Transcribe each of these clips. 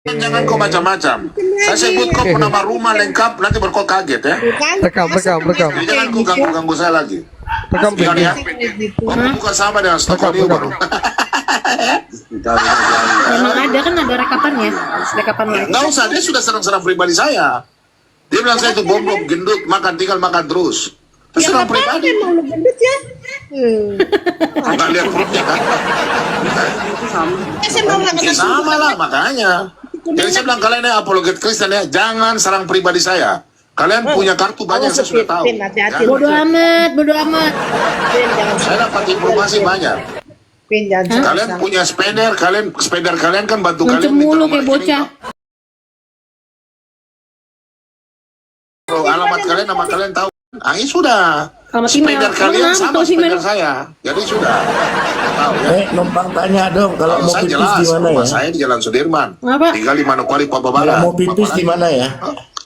Jangan kau macam-macam. Saya sebut kau nama rumah lengkap, nanti baru kau kaget ya. Rekam. Jadi jangan kau ganggu saya lagi. Rekam Biar ya. Kau bukan sama dengan stok audio baru. Memang ada kan, ada rekapannya, rekapan live. Nggak usah, dia sudah serang-serang pribadi saya. Dia bilang saya itu bom gendut, tinggal makan terus. Itu serang pribadi. Emang lu gendut ya? Nggak lihat perutnya kan? Saya mau makan Ya sama lah makanya. Jadi saya bilang kalian ya apologet Kristen ya, jangan serang pribadi saya. Kalian punya kartu banyak, saya sudah tahu. Hati-hati. Ya. Bodoh amat, bodoh amat. Saya dapat informasi banyak. Pin, jangan Kalian punya spender, kalian kan bantu Ngancem kalian. minta mulu nomor kayak bocah. Kalau alamat kalian, nama kalian tahu. Ah, ini sudah. Alamat Spender email. kalian Alamat sama tahu sih, spender Mel. saya. Jadi sudah. Tahu ya. Numpang tanya dong, kalau Kalau mau saya pipis jelas, di mana rumah ya? saya di Jalan Sudirman. Apa? Tinggal di Manokwari, Papua Kalau Barat. mau pipis di mana ya?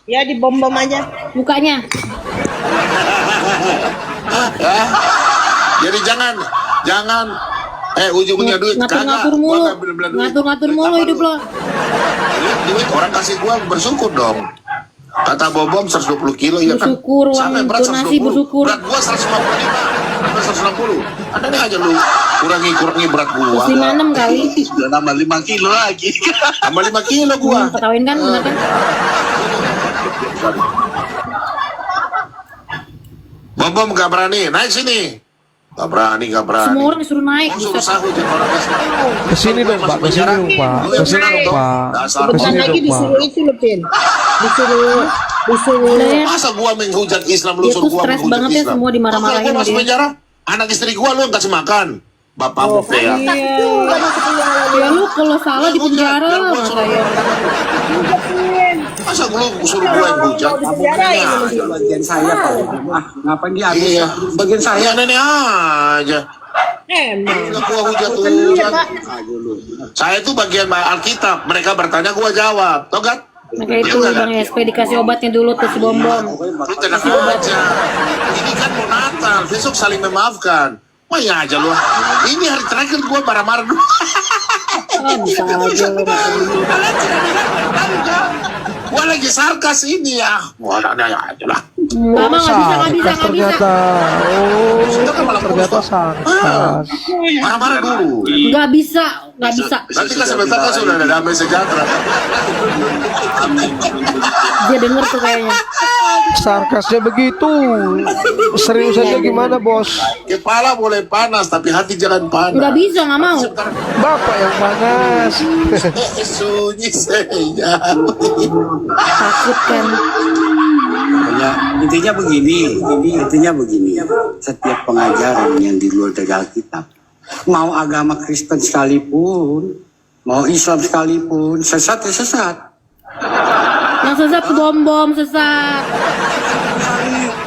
Ya di bom-bom aja. Mukanya. Ya. Jadi jangan ujung-ujungnya duit Ngatur-ngatur Gua mulu. nggak bener-bener duit. Ngatur-ngatur Duit mulu apa hidup lu? lo. Duit orang kasih gua bersyukur dong. Kata Bobom 120 kilo ya kan. Bersyukur, uang Sampai berat donasi 120. bersyukur. Berat gua 155 sampai 160. Ada nih aja lu kurangi berat gua. 56 kali. Sudah nambah 5 kilo lagi. Tambah 5 kilo gua. Ketawain kan, bener kan? Bobom gak berani naik sini. Gak berani. Semua orang disuruh naik. Mau suruh Buset. sahur jadi orang Islam. Kesini dong Pak, kesini dong Pak, kesini dong Pak, Dasar Bentar kesini lagi dong Pak. disuruh itu lu, Pin. Disuruh Udah ya. Masa gua menghujat Islam, lu Dia suruh tuh gua stres menghujat banget ya, Islam? semua dimarah-marahin Kalau gua sama masuk dia. penjara, anak istri gua lu yang kasih makan. Bapakmu ya. Iya. Ya lu kalau salah di penjara lah masa ya. Masa lu suruh gua yang hujat? Penjarain lu. Bagian saya Pak. Ngapain dia habis? Iya. Bagian saya. Ya nenek aja. Emang. Udah gua hujat. Pak. Saya itu bagian Alkitab. Mereka bertanya, gua jawab. Tau kan? Maka itu Bang SP dikasih obatnya dulu tuh si bom-bom. Lu tenang aja. Ini kan mau Natal. Besok saling memaafkan. Wah ya aja lu. Ini hari terakhir gua marah-marah dulu. Bisa aja lu. Gua lagi sarkas ini ya. Wah, ada aja lah. Mama nggak bisa. Ternyata, oh ternyata Ah, sarkas. marah-marah dulu. Nggak bisa. Nanti kan sebentar kan sudah ada damai sejahtera. Dia denger tuh kayaknya. Sarkasnya begitu. Seriusannya gimana bos? Kepala boleh panas, tapi hati jangan panas. Nggak bisa, nggak mau. Bapak yang panas. Sunyi saja. Takut kan. Ya, intinya begini. Setiap pengajaran yang di luar dari Alkitab, mau agama Kristen sekalipun, mau Islam sekalipun, sesat ya sesat. Yang sesat tuh bom-bom sesat.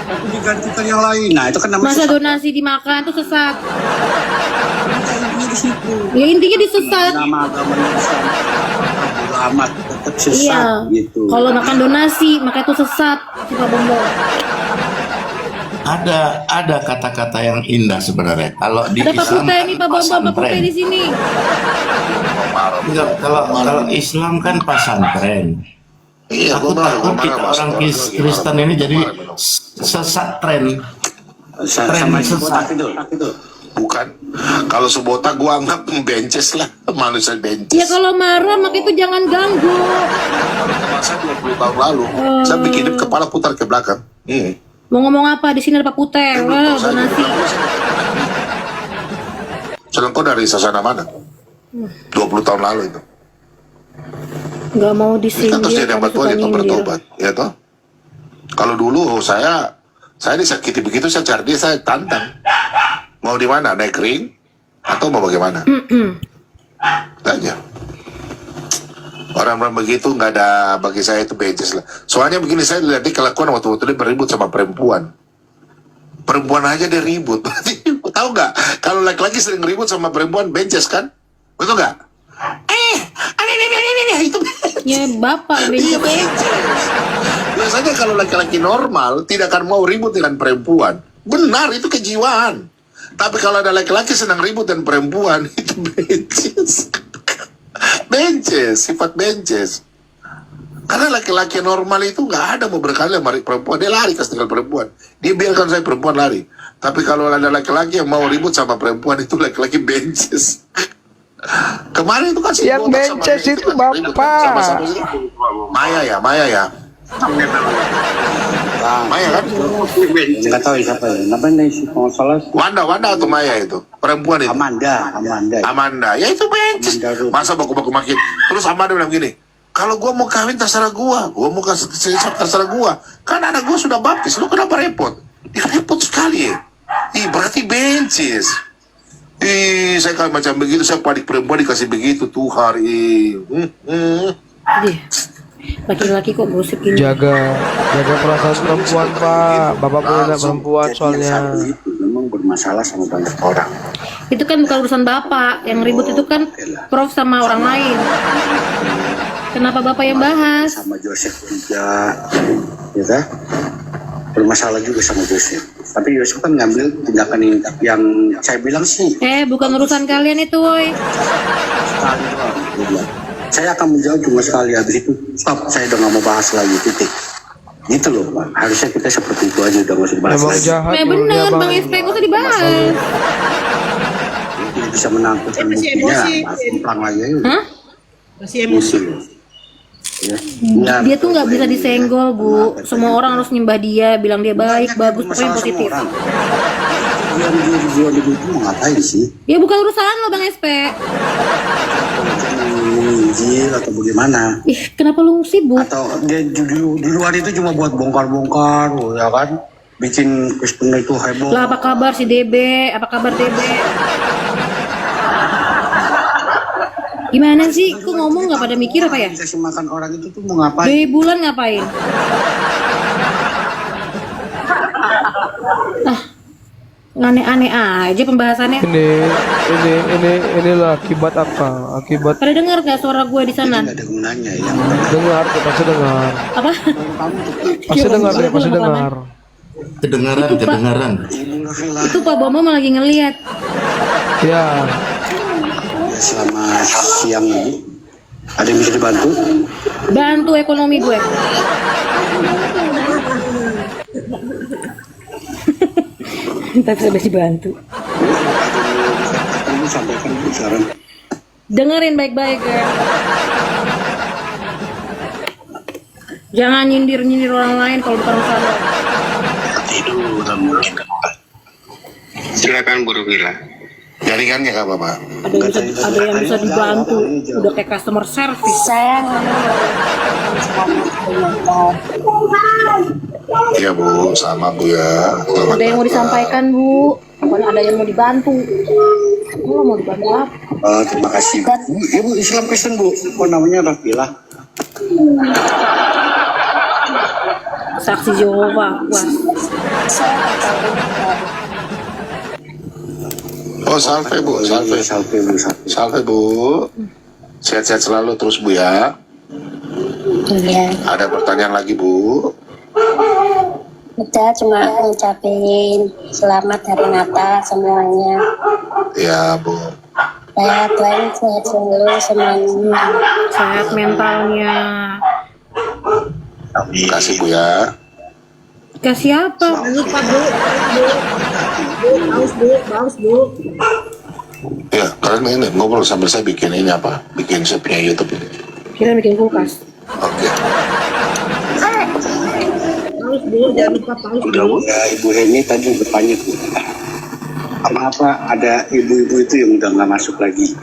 Tapi digantikan yang lain. Nah, itu kan namanya Masa sesat. donasi dimakan tuh sesat. Intinya di situ. Ya intinya disesat. Nama agamanya Islam. Bodo amat, tetap sesat Iya. gitu. Kalau makan donasi, maka itu sesat. Si Pak Bom-bom. Ada kata-kata yang indah sebenarnya. Kalau di Ada Pak Islam Putih nih, Pak Bom-bom, Pak Putih di sini. Enggak, kalau Islam kan pasantren. Iya, Aku takut kita orang Kristen ini jadi sesat tren. Sama sesat. botak itu. Bukan. Kalau sebota gua anggap bences lah. Manusia bences. Ya kalau marah, maka itu jangan ganggu. Masa 20 tahun lalu, saya bikin kepala putar ke belakang. Mau ngomong apa? Di sini ada Pak Putih. Wah, donasi. Sedang kau dari sasana mana? 20 tahun lalu itu. Nggak mau Kan terus disindir. jadi Kamu abad suka itu nyindir. bertobat, ya toh? Kalau dulu saya disakiti begitu, saya cari dia, saya tantang. Mau di mana? Naik ring atau mau bagaimana? Tanya. Orang-orang begitu nggak ada, bagi saya itu bences lah. Soalnya begini, saya lihat dia kelakuan waktu dia beribut sama perempuan. Perempuan aja dia ribut. Tahu nggak? Kalau laki-laki sering ribut sama perempuan, bences kan? Betul nggak? Itu Ya bapak iya, benci. bences. Biasanya kalau laki-laki normal tidak akan mau ribut dengan perempuan. Benar, itu kejiwaan. Tapi kalau ada laki-laki senang ribut dengan perempuan, itu bences. Bences, sifat bences. Karena laki-laki normal itu nggak ada mau berkali sama perempuan, dia lari ke tinggal perempuan. Dia biarkan saya perempuan lari. Tapi kalau ada laki-laki yang mau ribut sama perempuan itu laki-laki bences. Kemarin itu kan si Yang botak sama bences Benny itu kan ribut kan Bapak. sama-sama sih. Maya ya. Maya kan? Nggak tahu siapa ya. Namanya sih kalau salah Wanda atau Maya itu? Perempuan itu? Amanda. Ya itu bences. Amanda Ruth. Masa baku-baku makin. Terus Amanda bilang gini, kalau gua mau kawin terserah gua mau kasih terserah gua. Kan anak gua sudah baptis, lu kenapa repot? Ya repot sekali ya. Berarti bencis. Saya kalau macam begitu, saya panik perempuan dikasih begitu tuh hari. Dih, laki-laki kok gosip gini. Jaga perasaan perempuan, Pak. Bapak punya anak perempuan Yang soalnya. satu itu memang bermasalah sama banyak orang. Itu kan bukan urusan bapak. Yang ribut itu kan Prof sama orang lain. Kenapa bapak yang bahas? Sama Joseph juga, ya kan? Bermasalah juga sama Joseph. Tapi Joseph kan ngambil tindakan yang saya bilang sih. Bukan urusan kalian itu, woi. Sekali doang, dia bilang. Saya akan menjawab cuma sekali, habis itu stop, saya udah nggak mau bahas lagi, titik. Gitu loh, Pak. Harusnya kita seperti itu aja, udah nggak usah bahas Emang lagi. jahat. Bener, Bang SP nggak usah dibahas. Dia bisa menangkap Masih buktinya, emosi. pulang lagi aja. Hah? Masih emosi. Ya. Dia tuh nggak bisa disenggol, Bu. Semua orang harus nyembah dia, bilang dia baik, bagus, pokoknya positif. Dia itu mau ngapain sih? Ya bukan urusan lo, Bang SP. Menginjil atau bagaimana? Kenapa lu sibuk? Atau dia di luar itu cuma buat bongkar-bongkar, ya kan? Bikin Kristen itu heboh. Lah apa kabar si DB? Apa kabar DB? Gimana sih? Kok ngomong nggak pada mikir apa ya? Dikasih makan orang itu tuh mau ngapain? Dari bulan ngapain? Aneh-aneh aja pembahasannya. Inilah akibat apa? Akibat Pada dengar gak suara gue di sana? Nggak ada gunanya ya. dengar, pasti dengar. Apa? Pasti dengar, pasti dengar. Kedengaran. Itu Pak Bomo lagi ngeliat. Ya, Selama siang ini ada yang bisa dibantu? Bantu ekonomi gue. Tapi saya bisa dibantu. Kamu sampaikan dulu sekarang. Dengerin baik-baik ya. Jangan nyindir-nyindir orang lain kalau bukan urusan lo. Silakan Bu Rubila. Jaringannya nggak apa-apa. Ada yang bisa dibantu. Udah kayak customer service. Saya Iya Bu, sama Bu ya. Selamat Ada yang mau malam. disampaikan, Bu. Pokoknya ada yang mau dibantu. Lo mau dibantu apa? Terima kasih. Ibu Islam Kristen Bu, kok namanya Rafila? Saksi Jehovah. Wah. Oh, salve Bu, salve. Salve Bu, salve. Salve Bu. Sehat-sehat selalu terus Bu ya. iya, Ada pertanyaan lagi Bu? kita cuma ngucapin selamat hari Natal semuanya. Ya Bu. Saya Tuhan sehat selalu semuanya. Sehat mentalnya. Terima kasih Bu ya. Kasih apa? Lupa Bu. Baus Bu. Ya, kalian ini ngobrol sambil saya bikin ini apa? Bikin saya punya YouTube ini. Kira bikin kulkas. Oke. Paus Bu, jangan lupa paus Bu. Ya, Ibu Heni tadi bertanya Bu, kenapa ada ibu-ibu itu yang udah nggak masuk lagi?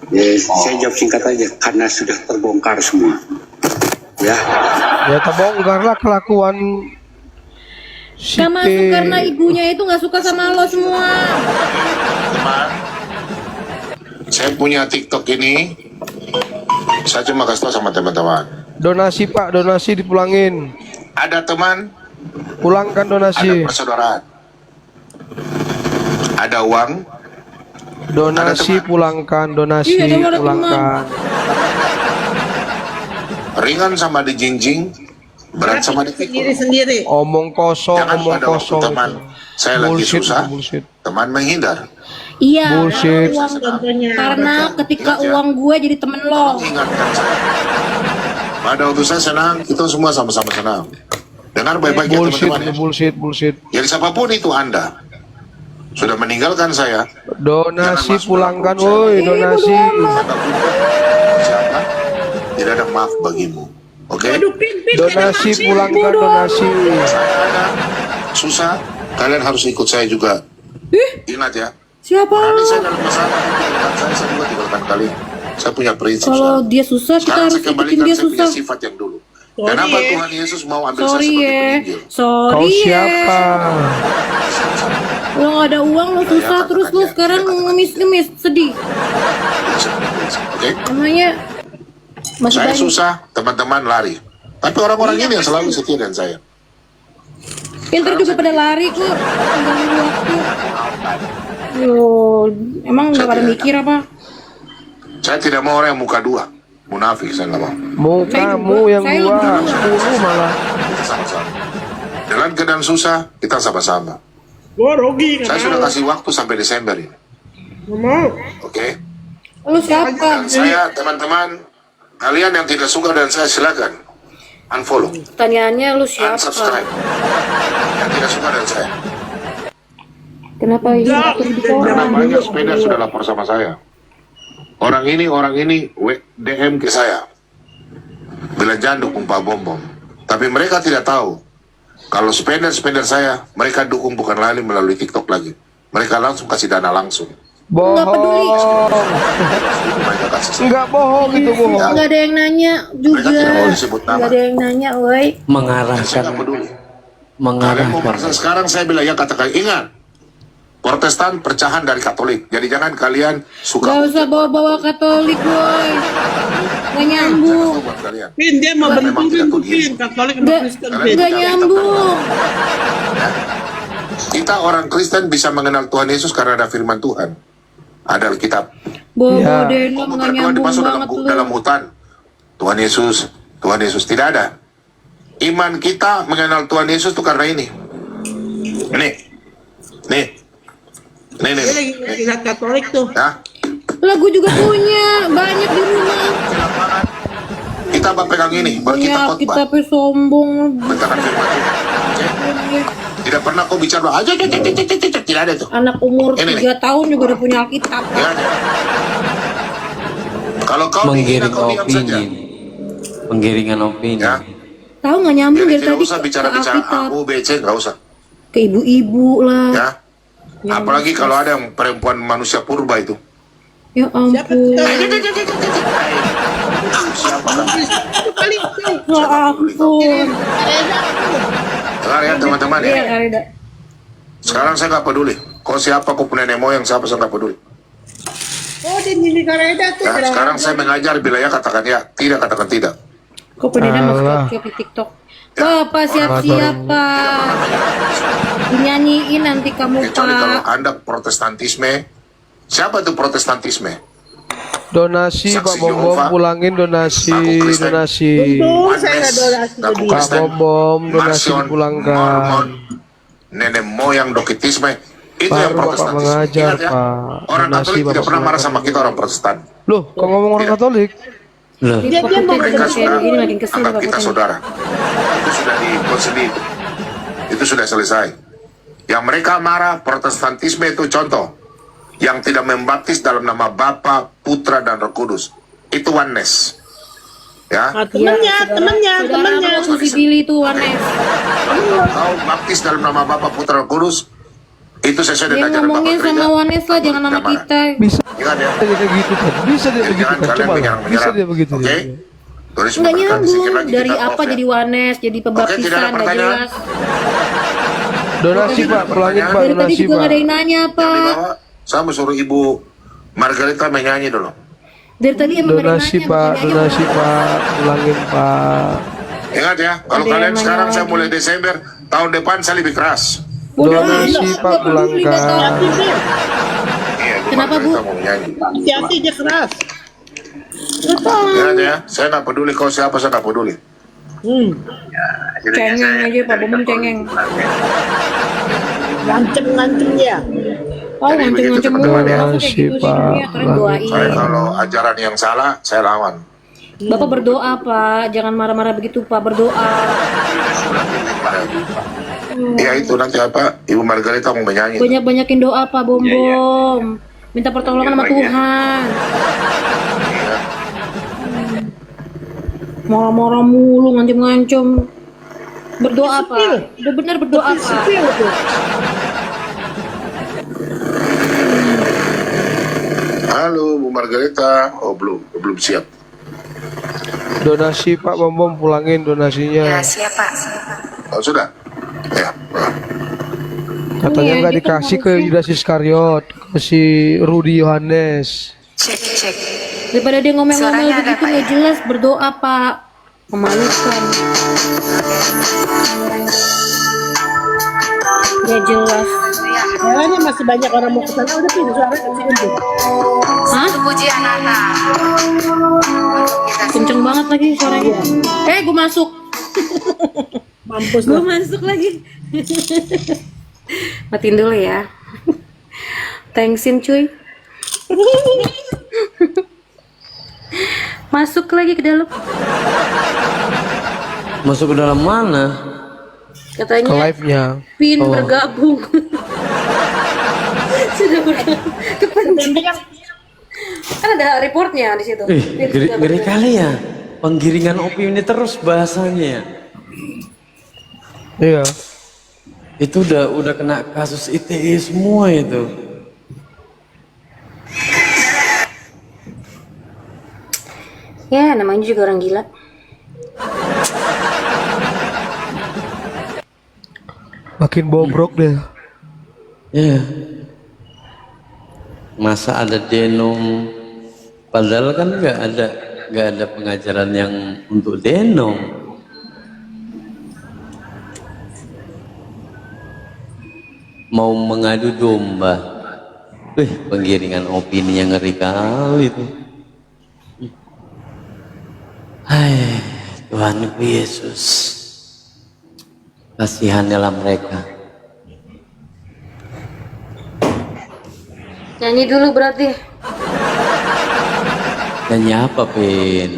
Ya, saya jawab singkat aja, karena sudah terbongkar semua. Ya, ya terbongkar lah kelakuan si Gak masuk P. karena ibunya itu gak suka sama lo semua. Saya punya TikTok ini. Saya cuma kasih tahu sama teman-teman. Donasi Pak, donasi dipulangin. Ada teman, Pulangkan ada donasi. persaudaraan. Ada uang, Donasi pulangkan, donasi Iya, ada pulangkan. ringan sama dijinjing, berat sama dipikul. Sendiri-sendiri. Omong kosong, Jangan omong pada waktu kosong. teman saya lagi Bullshit, susah, bullshit. teman menghindar. Iya. Bullshit. Uang, Contohnya. karena ketika Ingat ya. uang gue jadi temen lo. Ingatkan saya. Pada waktu saya senang, kita semua sama-sama senang. Dengar baik-baik ya Bullshit, teman-teman ya. bullshit, bullshit. Jadi siapapun itu Anda sudah meninggalkan saya. Donasi Jangan masuk pulangkan, dalam grup woi, saya. donasi. Kata Buddha, siapa? Tidak ada maaf bagimu. Oke? Aduh, Pin. Donasi pulangkan, donasi. Saya ada susah, kalian harus ikut saya juga. Ingat ya. Siapa? Nanti saya dalam masalah, tinggalkan saya juga tinggalkan kalian. Saya punya prinsip. Kalau sekarang. dia susah, kita Sekarang harus saya ikutin kembalikan dia saya punya susah. sifat yang dulu. Sorry, Kenapa ya. Tuhan Yesus mau ambil saya Sorry sebagai ya, penginjil? Kau sorry ya. siapa? Lo gak ada uang, lo susah, terus lo sekarang ngemis-ngemis, sedih. Oke? Namanya masih Saya banyak. susah, teman-teman lari. Tapi orang-orang ini yang selalu setia dengan saya. Pinter juga pada lari kok. Mengganggu waktu. Yo, emang gak pada mikir apa? Saya tidak mau orang yang muka dua. Munafik saya nggak mau. Mukamu yang Saya dua, lebih 10 malah. Kita sama-sama. Dalam keadaan susah, kita sama-sama. Gua rugi. Saya sudah kasih waktu sampai Desember ini. Nggak mau. Oke? Lo siapa? Dan saya, teman-teman, kalian yang tidak suka dan saya silakan unfollow, Pertanyaannya lo siapa? unsubscribe. Yang tidak suka dan saya. Kenapa ini atur di Karena koran? banyak sepeda sudah lapor sama saya. Orang ini DM ke saya. Bilang jangan dukung Pak Bom. Tapi mereka tidak tahu kalau spender saya, mereka dukung bukan lain melalui TikTok lagi. Mereka langsung kasih dana langsung. Nggak peduli. Bohong. Mereka kasih saya. Enggak bohong itu bohong. Nggak ada yang nanya juga. Mereka tidak mau disebut nama. Nggak ada yang nanya, woi. Saya mengarahkan nggak peduli. Kalian mau mengarahkan paksa sekarang saya bilang ya katakan ingat. Protestan percahan dari Katolik. Jadi jangan kalian Gak suka usah bawa-bawa Katolik, woi. Gak nyambung. buat kalian. Pin, dia mau Memang benturin tidak tuh, begini. Pin. Katolik sama Gak, Kristen, Kalian Pin. gak nyambung. Kita orang Kristen bisa mengenal Tuhan Yesus karena ada firman Tuhan. Ada Alkitab. Bawa Ya. denam Bukan gak Tuhan nyambung dimasuk banget dalam lu. hutan. Tuhan Yesus tidak ada. Iman kita mengenal Tuhan Yesus itu karena ini. Nih. Dia lagi lihat Katolik tuh. Ya. Lah gue juga punya, banyak di rumah. Kita pegang ini, baru kita Banyak, kita khotbah. sombong. Bentakan firman Tuhan. Oke? Tidak pernah kau bicara aja, tidak ada tuh. Anak umur Ini 3 tahun juga udah punya Alkitab. Tidak ada. Kalau kau dihina, menggiring kau diam saja. opini, penggiringan opini. Ya. Tahu nggak nyambung Jadi dari tidak tadi usah ke bicara-bicara Alkitab. A, B, C, nggak usah. Ke ibu-ibu lah. Ya. Apalagi kalau ada yang perempuan manusia purba itu. Ya ampun. Siapa kan? Ya ampun. Dengar ya teman-teman Iya, ya. Arida. Sekarang saya nggak peduli. Kau siapa, kau punya nenek moyang siapa, saya nggak peduli. Oh, dia jadi kareda tuh. Ya, sekarang saya mengajar bila ya katakan ya, tidak katakan tidak. Kok pendeta mau Alah. siap di TikTok? Bapak siap-siap, Pak. Dinyanyiin nanti kamu, Kecuali kalau Pak. Anda protestantisme, siapa itu protestantisme? Donasi Saksi Pak Bom Yehova. pulangin donasi, Aku Kristen. donasi. Tuh, saya nggak donasi ke Ngaku dia. Pak Kristen, Bom donasi Marcion, dipulangkan. Mormon, nenek moyang dokitisme, itu yang Baru Bapak protestantisme. mengajar, Ingat ya, Pak. orang Donasi Katolik tidak Bapak pernah marah pulangkan. sama kita orang Protestan. Loh, kok ngomong orang Iya. Katolik? Loh, Dia Dia mau Mereka kayak sudah begini makin kesel anggap Bapak kita tadi. saudara. Itu sudah dikonsedi. Itu sudah selesai. Yang mereka marah protestantisme itu contoh. Yang tidak membaptis dalam nama Bapa, Putra, dan Roh Kudus. Itu oneness. Ya. Ah, temennya. Saudara aku si Billy itu Wanes. Kau baptis dalam nama Bapa, Putra, Roh Kudus. Itu sesuai Dia dengan ajaran Bapak ngomongin Gereja. sama Wanes lah, jangan nama Tidak marah. kita. Bisa Ingat ya. dia kayak gitu kan? Bisa dia Jadi begitu jangan kan? kalian Coba lah. menyerang-menyerang. Bisa dia begitu. Oke? dia. Tulis Nggak berkata, nyambung, sedikit lagi dari kita apa off ya. jadi Wanes, jadi tidak ada pembaptisan, nggak pertanyaan. jelas. Donasi Pak, pulangin Pak, Dari tadi donasi juga Pak. nggak ada yang nanya, Yang Pak. dibawa, saya mau suruh Ibu Margarita menyanyi dulu. Dari tadi emang nggak ada yang Donasi nanya, Pak, makanya donasi Pak, pulangin Pak. Ingat ya, kalau Ada yang kalian nanya sekarang saya lagi. mulai Desember, tahun depan saya lebih keras. Udah, Donasi nggak Pak, peduli, nggak tahu. pulangkan. Iya, Bu Kenapa, Bu? Margarita mau menyanyi. Hati-hati dia keras. Nggak tahu. Ingat ya, saya nggak peduli kau siapa, saya nggak peduli. Cengeng aja, Pak Bomom cengeng. Ngancem dia. Oh, Jadi begitu ngancem-ngancem teman-teman mulu. ya. Langsung kayak gitu Donasi, Pak. sih. Kalian doain. Saya kalau ajaran yang salah, saya lawan. Bapak berdoa, Pak. Jangan marah-marah begitu, Pak. Berdoa. Ya itu nanti apa, Ibu Margarita mau menyanyi. Banyak-banyakin doa, Pak Bom Bom. Minta pertolongan sama Tuhan. Marah-marah mulu, ngancem-ngancem. Berdoa, Pak. Udah bener berdoa, Pak. Halo Bu Margarita. Oh belum siap. Donasi Pak Bom Bom, pulangin donasinya. Oh sudah. Ya. Katanya Iya, nggak gitu dikasih ke harusnya. Yudas Iskariot, ke si Rudi Yohanes. Daripada dia ngomel-ngomel begitu nggak jelas, berdoa, Pak. Memalukan. Gak jelas. Kayaknya masih banyak orang mau ke sana, udah pindah suara kecil tuh. Hah? Kenceng banget lagi suaranya. Gue masuk. Mampus Gue lah. masuk lagi. Matiin dulu ya. Thanksin cuy. Masuk lagi ke dalam. Masuk ke dalam mana? Ke Katanya live-nya. Pin Oh. bergabung. Sudah bergabung. Kepencet. Kan ada reportnya di situ. Pin Ngeri, sudah ngeri bergabung. kali ya. Penggiringan opini terus bahasanya. Iya. Itu udah kena kasus ITE semua itu. Ya, namanya juga orang gila. Makin bobrok deh. Iya. Masa ada denom, padahal kan nggak ada pengajaran yang untuk denom. Mau mengadu domba. Penggiringan opini yang ngeri kali itu. Hai, Tuhanku Yesus. Kasihanilah mereka. Nyanyi dulu berarti. Nyanyi apa, Pin?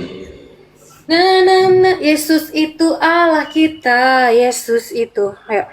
Yesus itu Allah kita. Yesus itu. Ayo.